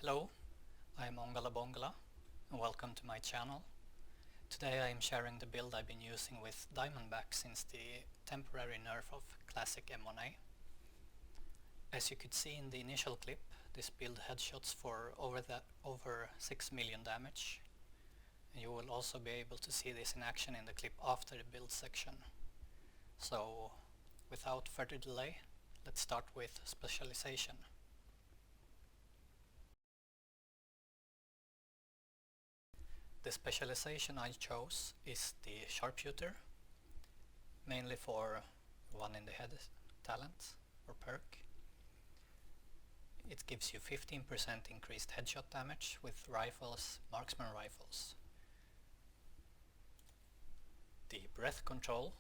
Hello, I'm Ongala Bongala and welcome to my channel. Today I am sharing the build I've been using with Diamondback since the temporary nerf of Classic M1A. As you could see in the initial clip, this build headshots for over 6 million damage. And you will also be able to see this in action in the clip after the build section. So without further delay, let's start with Specialization. The specialization I chose is the Sharpshooter, mainly for one in the head talent or perk. It gives you 15% increased headshot damage with rifles, marksman rifles. The breath control,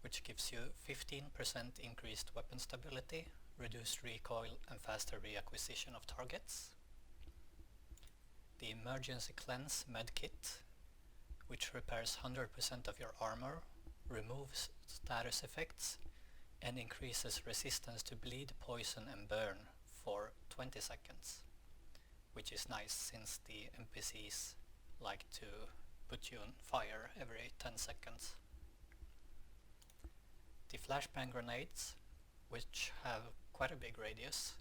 which gives you 15% increased weapon stability, reduced recoil and faster reacquisition of targets. The emergency cleanse medkit, which repairs 100% of your armor, removes status effects and increases resistance to bleed, poison and burn for 20 seconds, which is nice since the NPCs like to put you on fire every 10 seconds. The flashbang grenades, which have quite a big radius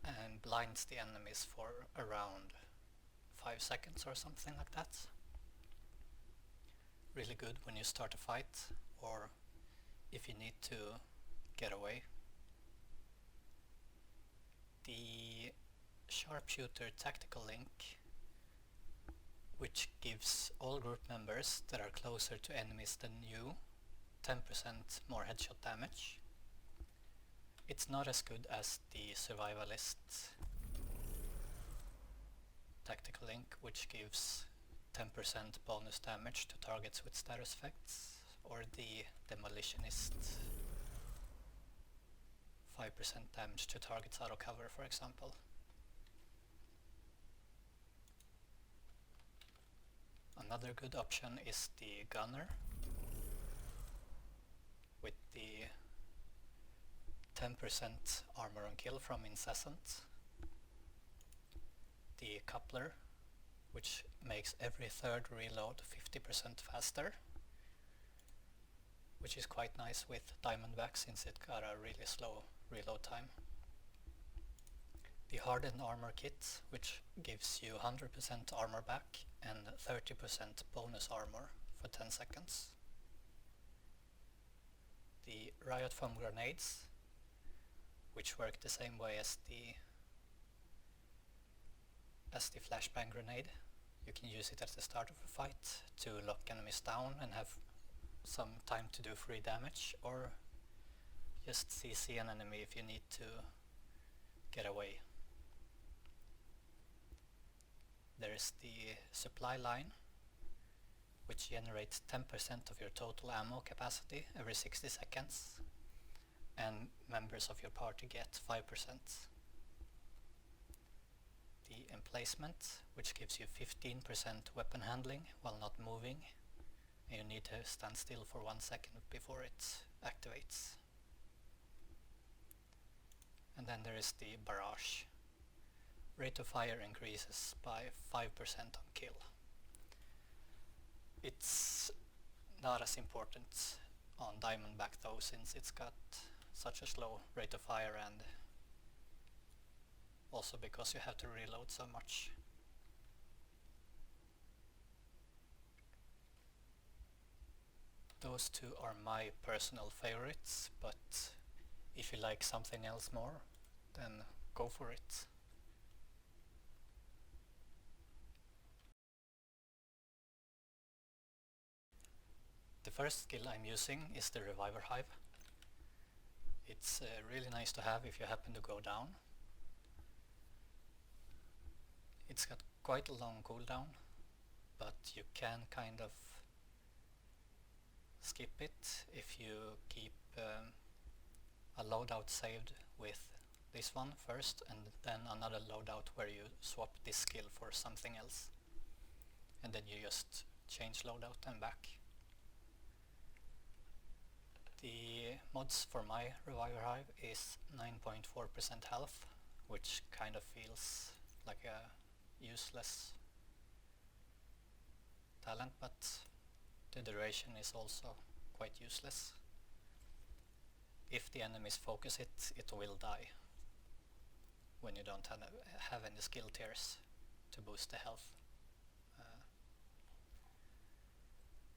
and blinds the enemies for around 5 seconds or something like that. Really good when you start a fight or if you need to get away. The Sharpshooter tactical link, which gives all group members that are closer to enemies than you 10% more headshot damage. It's not as good as the survivalist tactical link, which gives 10% bonus damage to targets with status effects, or the demolitionist 5% damage to targets out of cover, for example. Another good option is the gunner with the 10% armor on kill from incessant. The coupler, which makes every third reload 50% faster, which is quite nice with Diamondback since it got a really slow reload time. The hardened armor kit, which gives you 100% armor back and 30% bonus armor for 10 seconds. The riot foam grenades, which work the same way as the flashbang grenade. You can use it at the start of a fight to lock enemies down and have some time to do free damage, or just CC an enemy if you need to get away. There is the supply line, which generates 10% of your total ammo capacity every 60 seconds, and members of your party get 5%. The emplacement, which gives you 15% weapon handling while not moving, and you need to stand still for 1 second before it activates. And then there is the barrage. Rate of fire increases by 5% on kill. It's not as important on Diamondback though, since it's got such a slow rate of fire, and also because you have to reload so much. Those two are my personal favorites, but if you like something else more, then go for it. The first skill I'm using is the Reviver Hive. It's really nice to have if you happen to go down. It's got quite a long cooldown, but you can kind of skip it if you keep a loadout saved with this one first and then another loadout where you swap this skill for something else, and then you just change loadout and back. The mods for my Reviver Hive is 9.4% health, which kind of feels like a useless talent, but the duration is also quite useless. If the enemies focus it, it will die when you don't have any skill tiers to boost the health.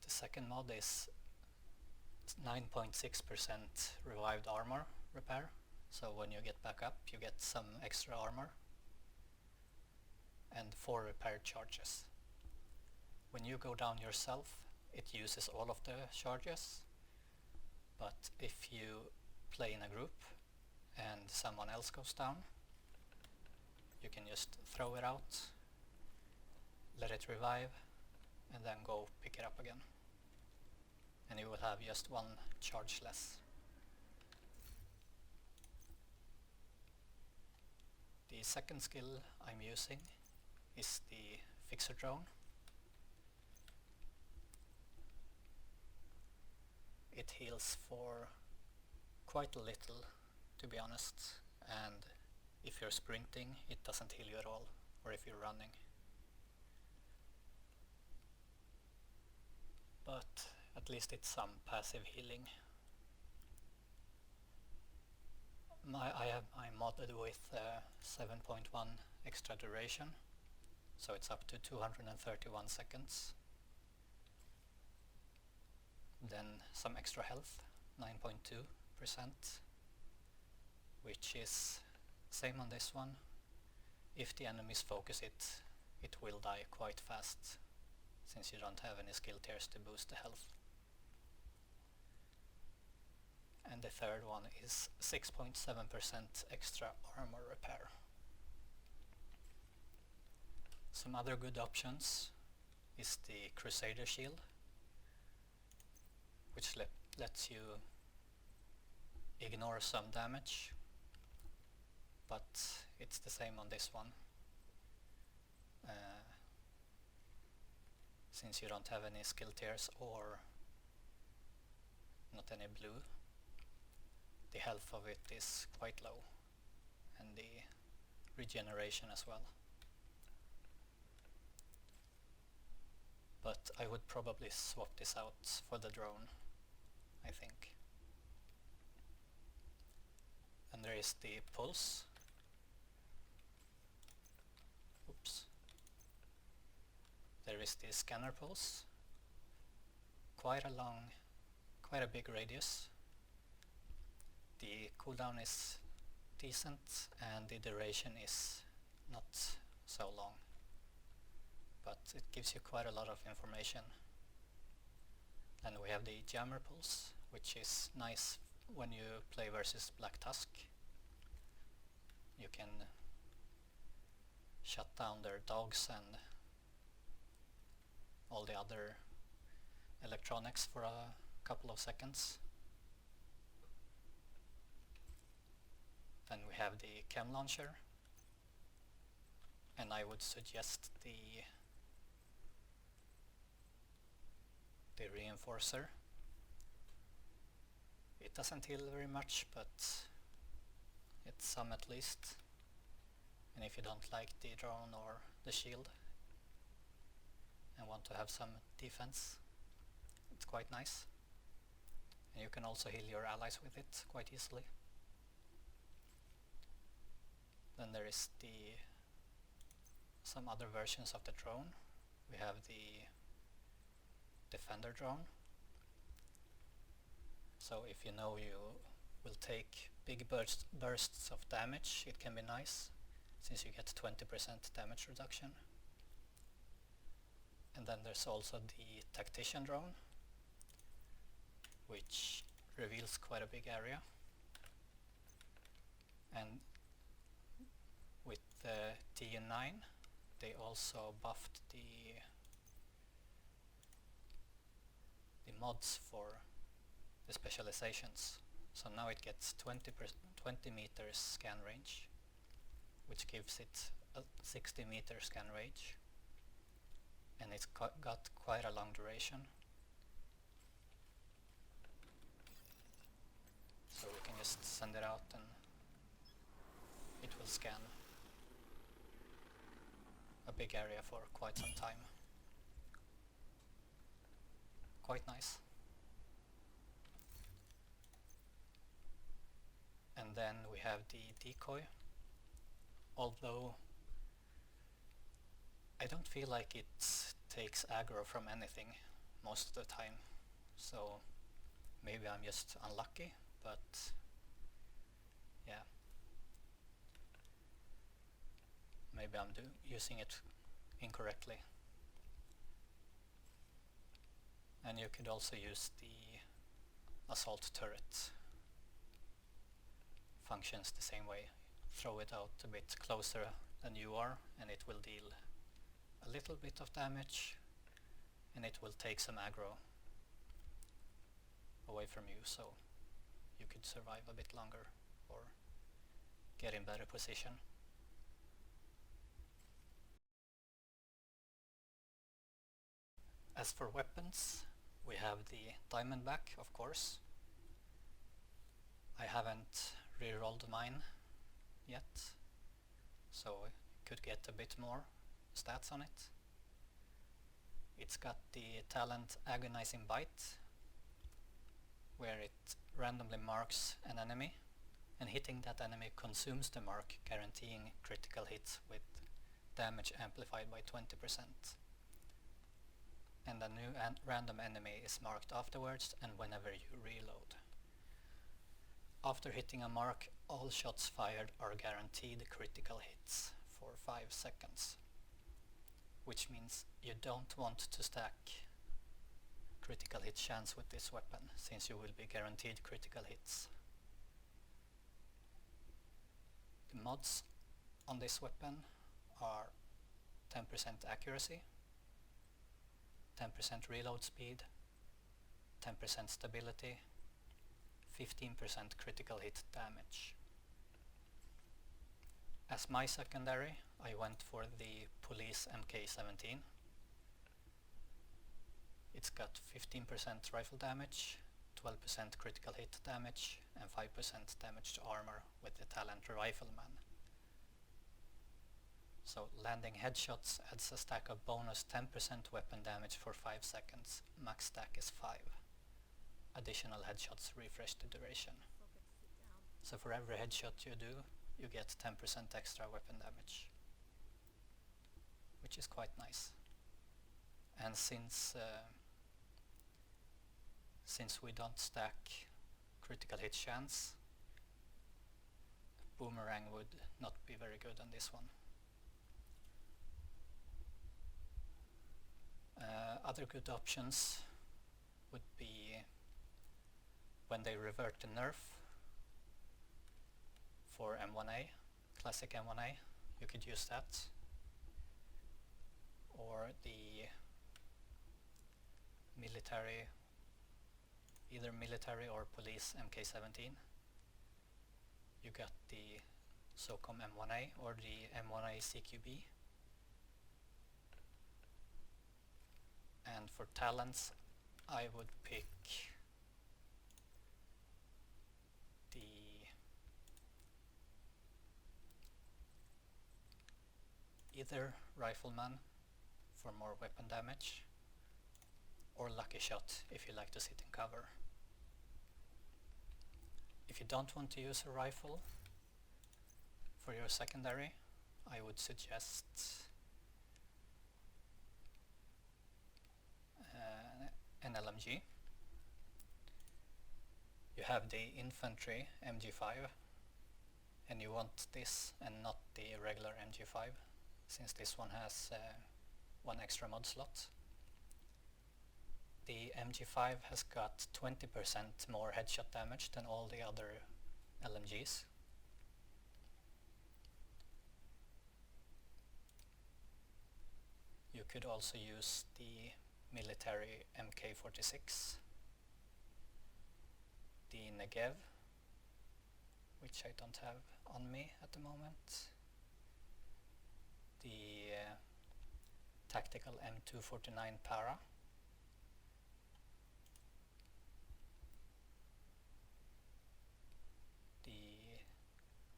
The second mod is 9.6% revived armor repair, so when you get back up you get some extra armor, and 4 repair charges. When you go down yourself, it uses all of the charges, but if you play in a group and someone else goes down, you can just throw it out, let it revive, and then go pick it up again. And you will have just 1 charge less. The second skill I'm using is the Fixer Drone. It heals for quite a little, to be honest, and if you're sprinting it doesn't heal you at all, or if you're running. But at least it's some passive healing. I'm modded with 7.1 extra duration, so it's up to 231 seconds. Then some extra health, 9.2%, which is same on this one. If the enemies focus it, it will die quite fast, since you don't have any skill tiers to boost the health. And the third one is 6.7% extra armor repair. Some other good options is the Crusader Shield, which lets you ignore some damage, but it's the same on this one. Since you don't have any skill tiers or not any blue, the health of it is quite low, and the regeneration as well. But I would probably swap this out for the drone, I think. And there is the pulse. Oops. There is the scanner pulse. Quite a big radius. The cooldown is decent and the duration is not so long, but it gives you quite a lot of information. And we have the jammer pulse, which is nice when you play versus Black Tusk. You can shut down their dogs and all the other electronics for a couple of seconds. Then we have the chem launcher, and I would suggest the reinforcer. It doesn't heal very much, but it's some at least. And if you don't like the drone or the shield and want to have some defense, it's quite nice. And you can also heal your allies with it quite easily. Then there is some other versions of the drone. We have the Defender drone. So if you know you will take big bursts of damage, it can be nice, since you get 20% damage reduction. And then there's also the Tactician drone, which reveals quite a big area. And with the TU9, they also buffed the mods for the specializations. So now it gets 20 meters scan range, which gives it a 60 meter scan range, and it's got quite a long duration. So we can just send it out and it will scan. a big area for quite some time. Quite nice. And then we have the decoy, although I don't feel like it takes aggro from anything most of the time, so maybe I'm just unlucky, but yeah, maybe I'm using it incorrectly. And you could also use the assault turret. Functions the same way. Throw it out a bit closer than you are and it will deal a little bit of damage and it will take some aggro away from you, so you could survive a bit longer or get in better position. As for weapons, we have the Diamondback, of course. I haven't re-rolled mine yet, so I could get a bit more stats on it. It's got the talent Agonizing Bite, where it randomly marks an enemy, and hitting that enemy consumes the mark, guaranteeing critical hits with damage amplified by 20%. And a new random enemy is marked afterwards and whenever you reload. After hitting a mark, all shots fired are guaranteed critical hits for 5 seconds, which means you don't want to stack critical hit chance with this weapon, since you will be guaranteed critical hits. The mods on this weapon are 10% accuracy, 10% reload speed, 10% stability, 15% critical hit damage. As my secondary, I went for the Police MK17. It's got 15% rifle damage, 12% critical hit damage, and 5% damage to armor with the talent Rifleman. So landing headshots adds a stack of bonus 10% weapon damage for 5 seconds. Max stack is 5. Additional headshots refresh the duration. So for every headshot you do, you get 10% extra weapon damage, which is quite nice. And since we don't stack critical hit chance, Boomerang would not be very good on this one. Other good options would be when they revert the nerf for M1A, Classic M1A, you could use that. Or the military, either military or police MK17. You got the SOCOM M1A or the M1A CQB. And for talents, I would pick the either Rifleman for more weapon damage, or Lucky Shot if you like to sit in cover. If you don't want to use a rifle for your secondary, I would suggest an LMG. You have the infantry MG5 and you want this and not the regular MG5, since this one has one extra mod slot. The MG5 has got 20% more headshot damage than all the other LMGs. You could also use the military MK46, the Negev, which I don't have on me at the moment, the tactical M249 Para,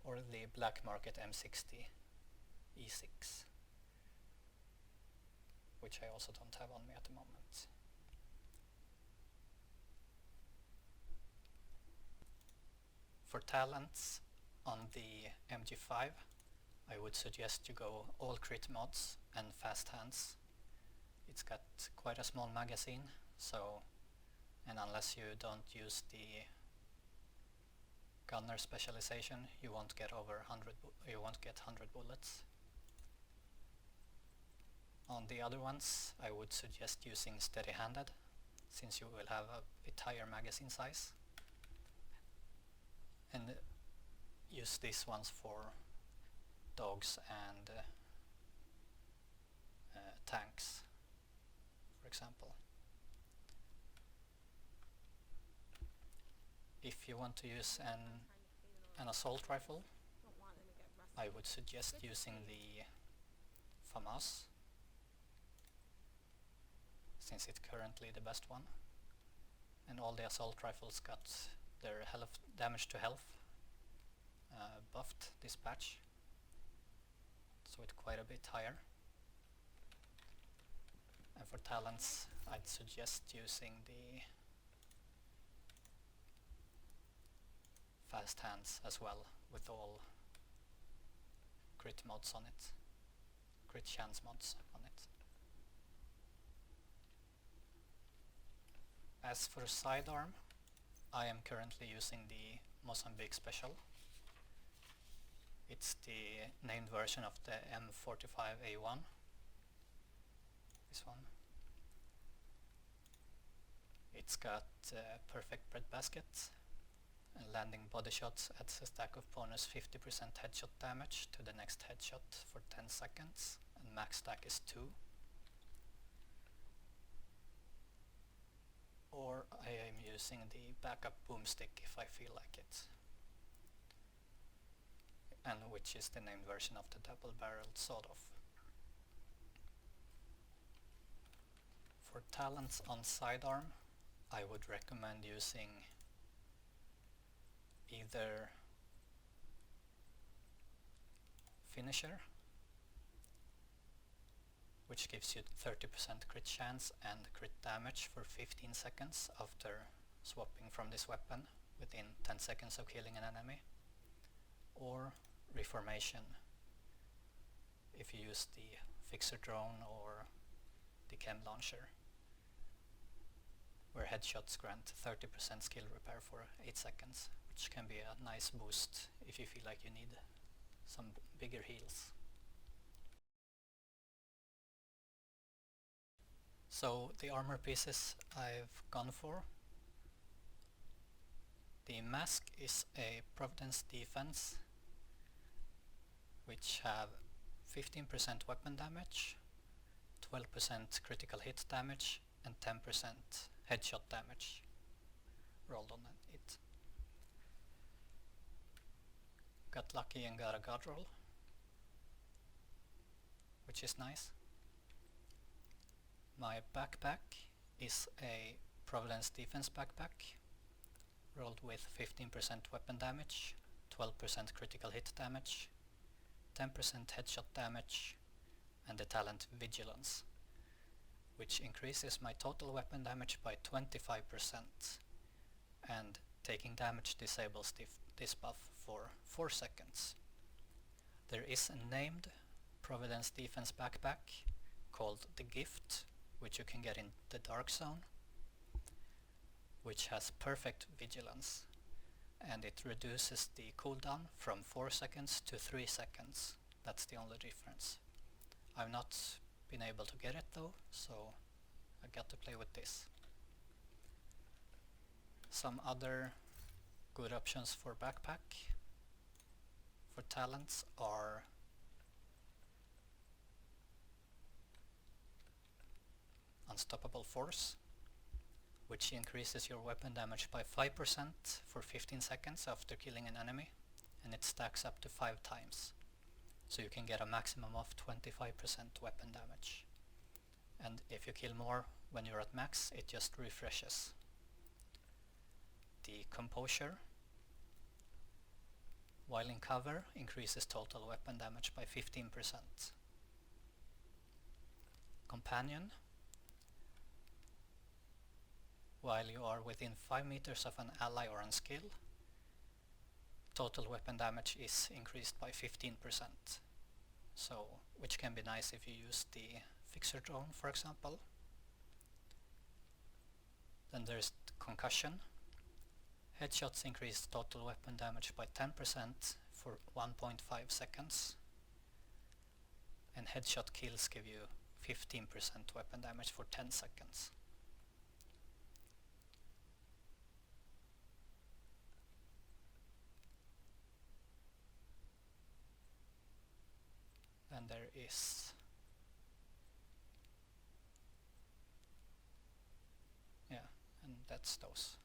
or the black market M60 E6. which I also don't have on me at the moment. For talents on the MG5, I would suggest you go all crit mods and fast hands. It's got quite a small magazine, so, and unless you don't use the gunner specialization, you won't get 100 bullets. On the other ones, I would suggest using steady-handed, since you will have a bit higher magazine size. And use these ones for dogs and tanks, for example. If you want to use an assault rifle, I would suggest using the FAMAS, since it's currently the best one. And all the assault rifles got their damage to health buffed this patch, so it's quite a bit higher. And for talents, I'd suggest using the fast hands as well, with all crit mods on it, crit chance mods on it. As for sidearm, I am currently using the Mozambique Special. It's the named version of the M45A1. This one. It's got perfect breadbasket, and landing body shots adds a stack of bonus 50% headshot damage to the next headshot for 10 seconds, and max stack is 2. Or I am using the backup boomstick if I feel like it, and which is the named version of the double-barreled sawed-off. For talents on sidearm, I would recommend using either Finisher, which gives you 30% crit chance and crit damage for 15 seconds after swapping from this weapon within 10 seconds of killing an enemy, or Reformation if you use the Fixer drone or the chem launcher, where headshots grant 30% skill repair for 8 seconds, which can be a nice boost if you feel like you need some bigger heals. So the armor pieces I've gone for. The mask is a Providence Defense, which have 15% weapon damage, 12% critical hit damage, and 10% headshot damage rolled on it. Got lucky and got a god roll, which is nice. My backpack is a Providence Defense backpack, rolled with 15% weapon damage, 12% critical hit damage, 10% headshot damage, and the talent Vigilance, which increases my total weapon damage by 25%, and taking damage disables this buff for 4 seconds. There is a named Providence Defense backpack called the Gift, which you can get in the Dark Zone, which has perfect Vigilance, and it reduces the cooldown from 4 seconds to 3 seconds. That's the only difference. I've not been able to get it though, so I got to play with this. Some other good options for backpack for talents are Unstoppable Force, which increases your weapon damage by 5% for 15 seconds after killing an enemy, and it stacks up to 5 times. So you can get a maximum of 25% weapon damage. And if you kill more when you're at max, it just refreshes. The Composure, while in cover, increases total weapon damage by 15%. companion while you are within 5 meters of an ally or on skill, total weapon damage is increased by 15%. So, which can be nice if you use the fixer drone, for example. Then there's concussion. Headshots increase total weapon damage by 10% for 1.5 seconds. And headshot kills give you 15% weapon damage for 10 seconds. Then there is and that's those.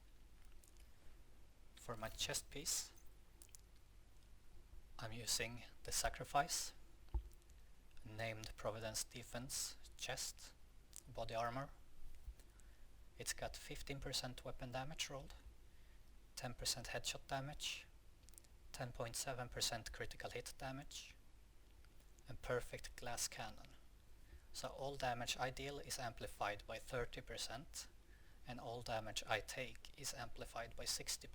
For my chest piece, I'm using the Sacrifice, named Providence Defense chest, body armor. It's got 15% weapon damage rolled, 10% headshot damage, 10.7% critical hit damage, and perfect glass cannon. So all damage I deal is amplified by 30%, and all damage I take is amplified by 60%.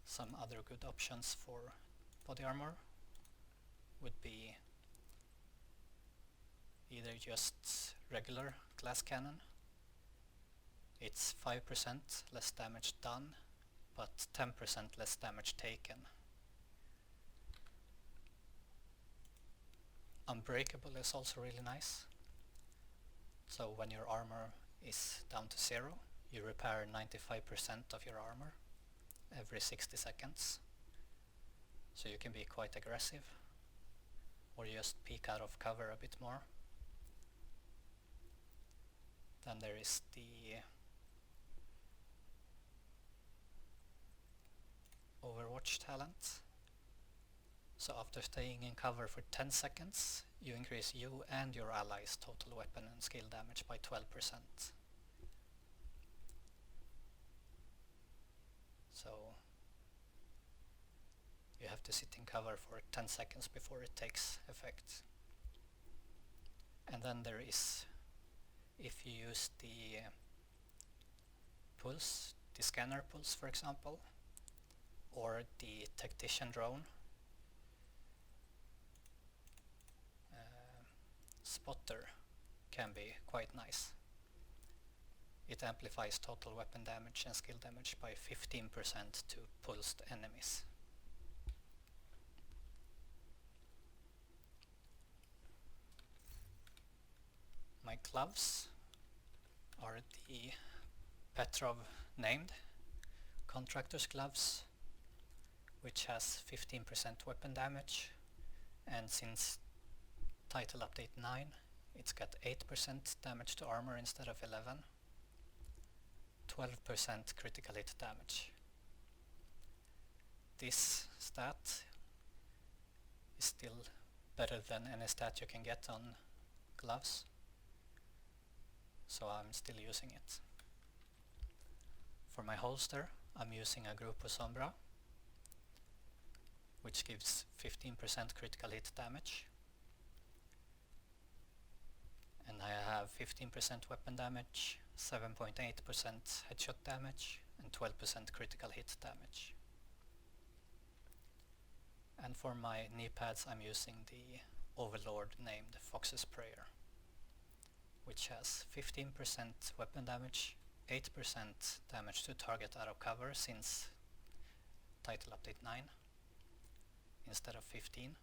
Some other good options for body armor would be either just regular glass cannon. It's 5% less damage done, but 10% less damage taken. Unbreakable is also really nice. So when your armor is down to 0, you repair 95% of your armor every 60 seconds. So you can be quite aggressive, or just peek out of cover a bit more. Then there is the Overwatch talent. So after staying in cover for 10 seconds, you increase you and your allies' total weapon and skill damage by 12%. So you have to sit in cover for 10 seconds before it takes effect. And then there is, if you use the pulse, the scanner pulse for example, or the tactician drone, spotter can be quite nice. It amplifies total weapon damage and skill damage by 15% to pulsed enemies. My gloves are the Petrov named Contractor's gloves, which has 15% weapon damage, and since Title Update 9 it's got 8% damage to armor instead of 11, 12% critical hit damage. This stat is still better than any stat you can get on gloves, so I'm still using it. For my holster, I'm using a Grupo Sombra, which gives 15% critical hit damage. And I have 15% weapon damage, 7.8% headshot damage, and 12% critical hit damage. And for my knee pads, I'm using the Overlord named Fox's Prayer, which has 15% weapon damage, 8% damage to target out of cover since Title Update 9 instead of 15,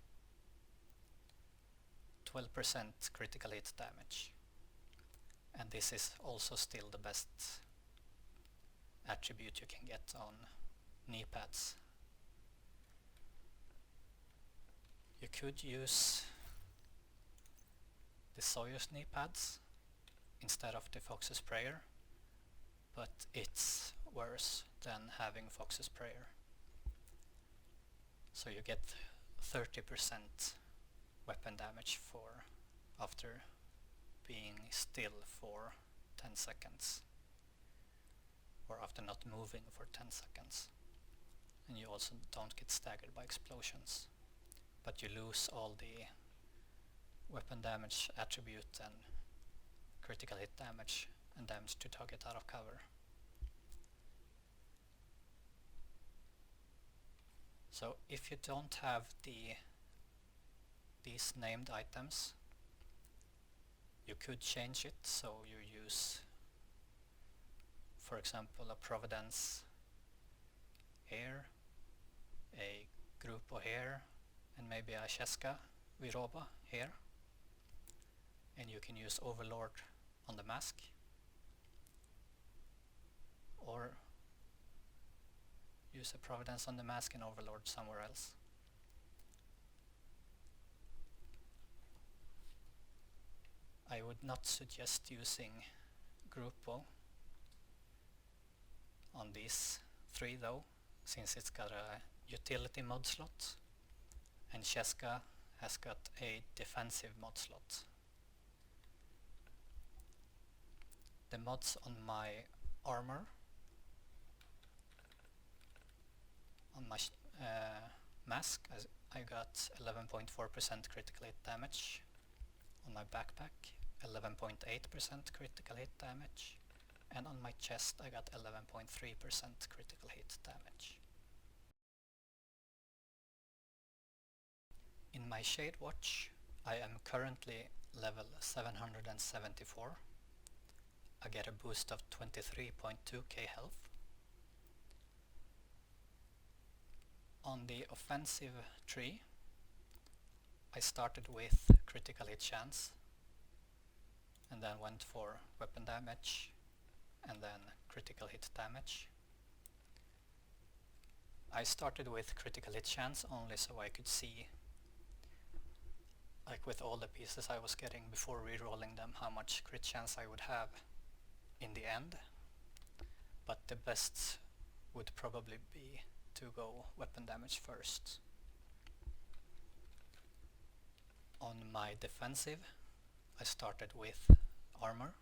12% critical hit damage, and this is also still the best attribute you can get on knee pads. You could use the Soyuz knee pads instead of the Fox's Prayer, but it's worse than having Fox's Prayer. So you get 30% weapon damage after being still for 10 seconds, or after not moving for 10 seconds. And you also don't get staggered by explosions. but you lose all the weapon damage attribute and critical hit damage and damage to target out of cover. So if you don't have these named items, you could change it, so you use, for example, a Providence here, a Grupo here, and maybe a Cheska Viroba here, and you can use Overlord on the mask, or use a Providence on the mask and Overlord somewhere else. I would not suggest using Grupo on these three though, since it's got a utility mod slot, and Cheska has got a defensive mod slot. The mods on my armor, on my mask, I got 11.4% critical hit damage. On my backpack, 11.8% critical hit damage. And on my chest, I got 11.3% critical hit damage. In my Shade Watch, I am currently level 774. I get a boost of 23.2k health. On the offensive tree, I started with critical hit chance, and then went for weapon damage, and then critical hit damage. I started with critical hit chance only so I could see, like with all the pieces I was getting before rerolling them, how much crit chance I would have in the end. But the best would probably be to go weapon damage first. On my defensive, I started with armor,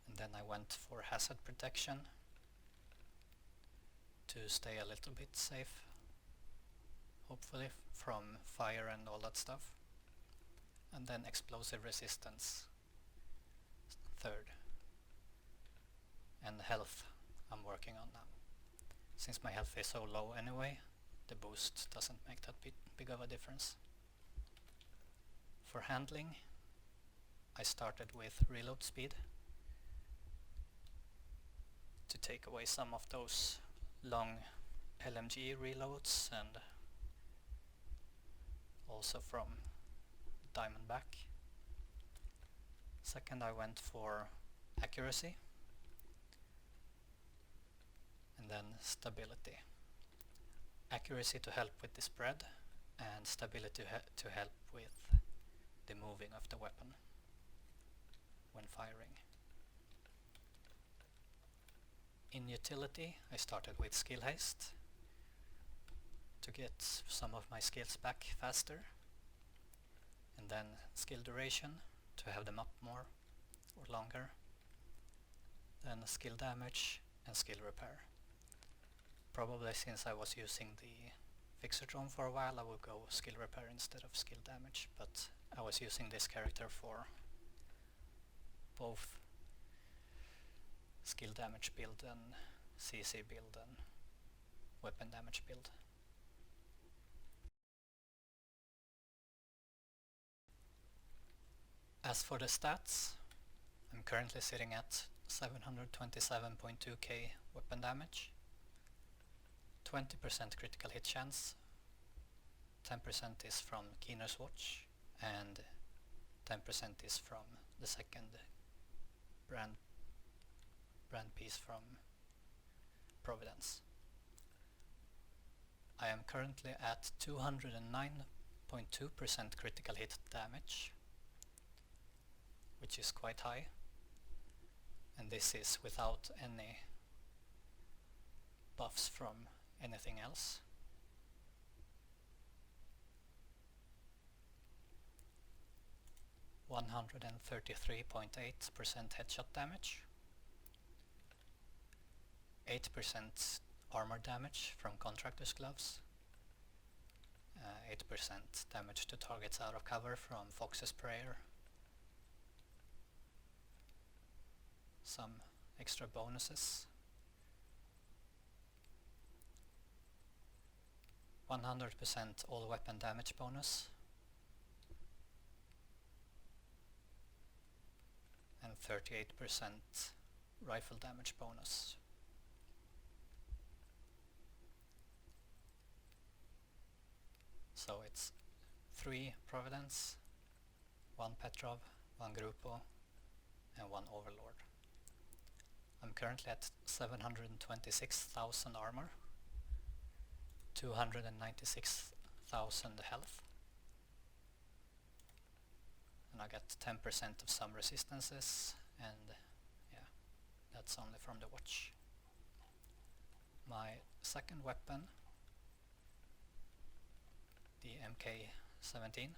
and then I went for hazard protection to stay a little bit safe, hopefully, from fire and all that stuff, and then explosive resistance third, and health I'm working on now. Since my health is so low anyway, the boost doesn't make that big of a difference. For handling, I started with reload speed to take away some of those long LMG reloads, and also from Diamondback. Second, I went for accuracy, and then stability. Accuracy to help with the spread, and stability to help with the moving of the weapon when firing. In utility, I started with skill haste to get some of my skills back faster, and then skill duration to have them up more or longer, then skill damage and skill repair. Probably since I was using the fixer drone for a while, I would go skill repair instead of skill damage, but I was using this character for both skill damage build and CC build and weapon damage build. As for the stats, I'm currently sitting at 727.2k weapon damage, 20% critical hit chance, 10% is from Keener's Watch, and 10% is from the second brand piece from Providence. I am currently at 209.2% critical hit damage, which is quite high, and this is without any buffs from anything else. (133.8% headshot damage), 8% armor damage from contractor's gloves, 8% damage to targets out of cover from Fox's Prayer. Some extra bonuses. 100% all weapon damage bonus. And 38% rifle damage bonus. So it's 3 Providence, 1 Petrov, 1 Grupo, and 1 Overlord. I'm currently at 726,000 armor, 296,000 health, and I got 10% of some resistances, and yeah, that's only from the watch. My second weapon, the MK17,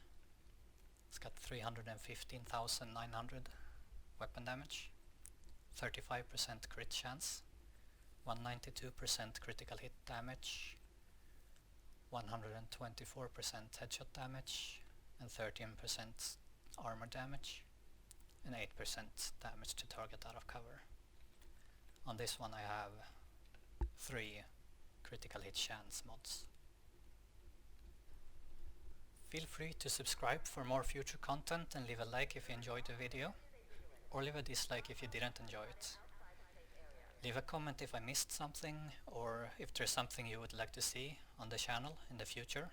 it's got 315,900 weapon damage, 35% crit chance, 192% critical hit damage, 124% headshot damage, and 13% armor damage, and 8% damage to target out of cover. On this one I have 3 critical hit chance mods. Feel free to subscribe for more future content and leave a like if you enjoyed the video, or leave a dislike if you didn't enjoy it. Leave a comment if I missed something, or if there's something you would like to see on the channel in the future.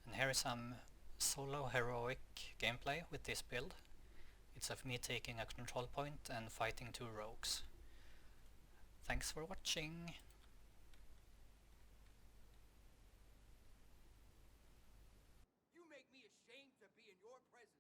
And here is some solo heroic gameplay with this build. It's of me taking a control point and fighting 2 rogues. Thanks for watching! You make me ashamed to be in your presence.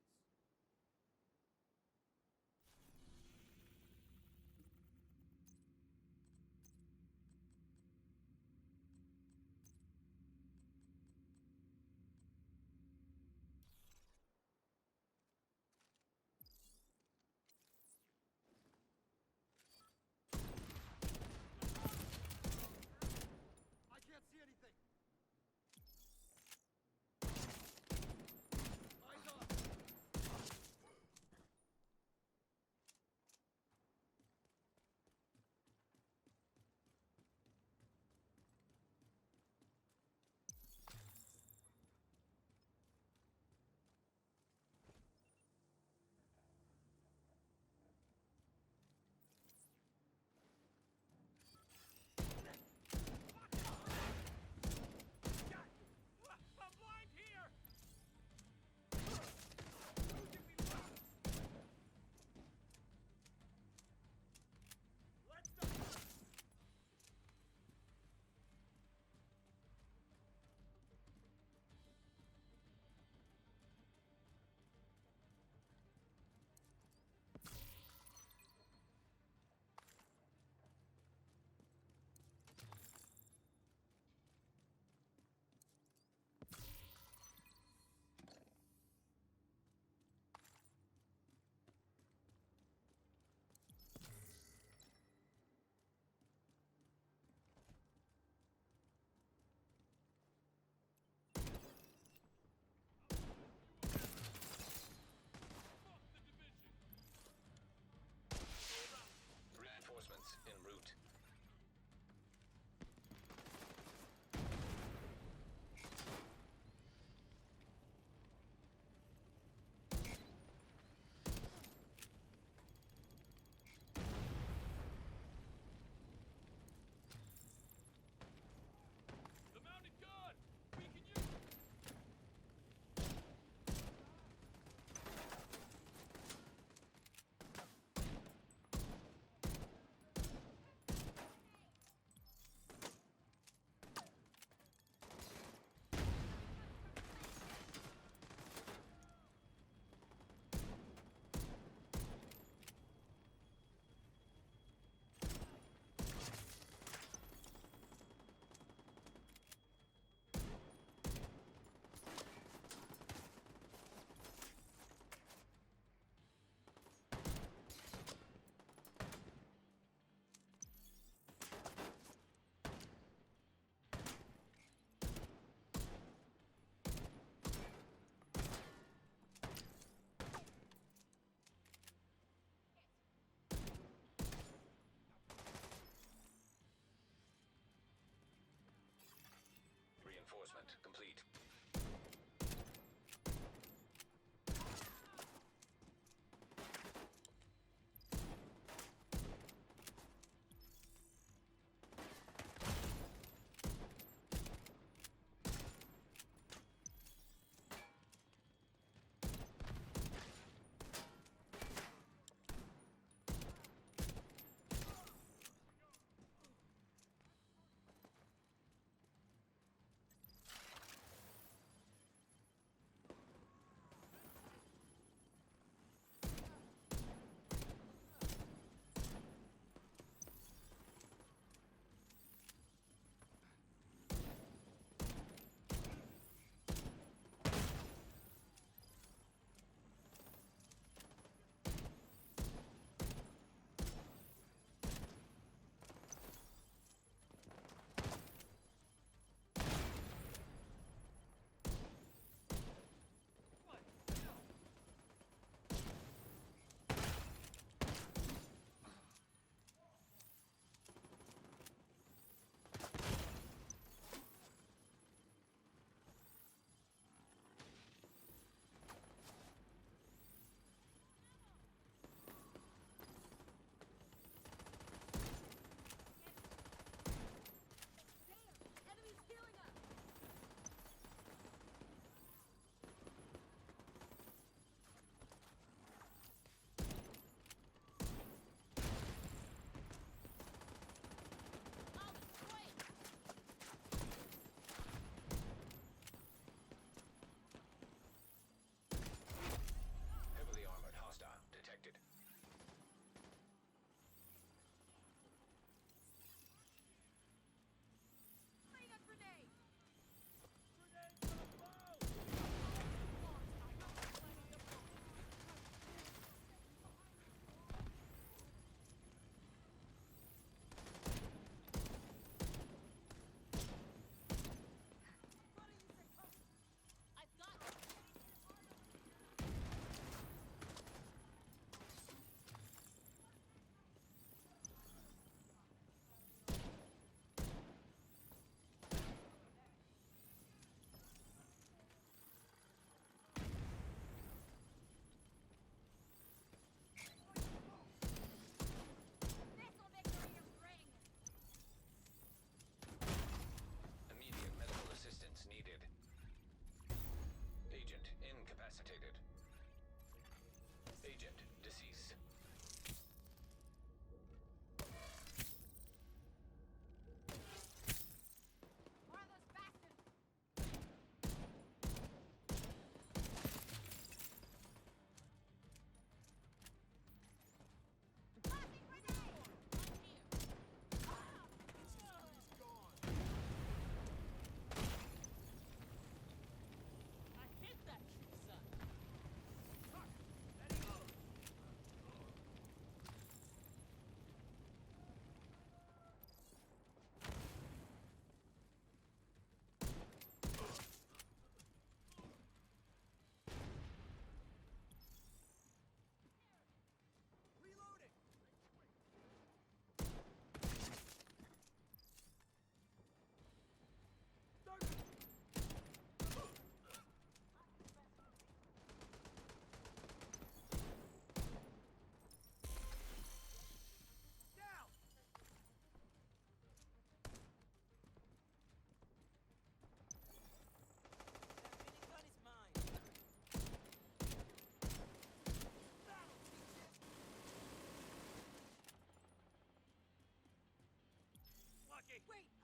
Wait!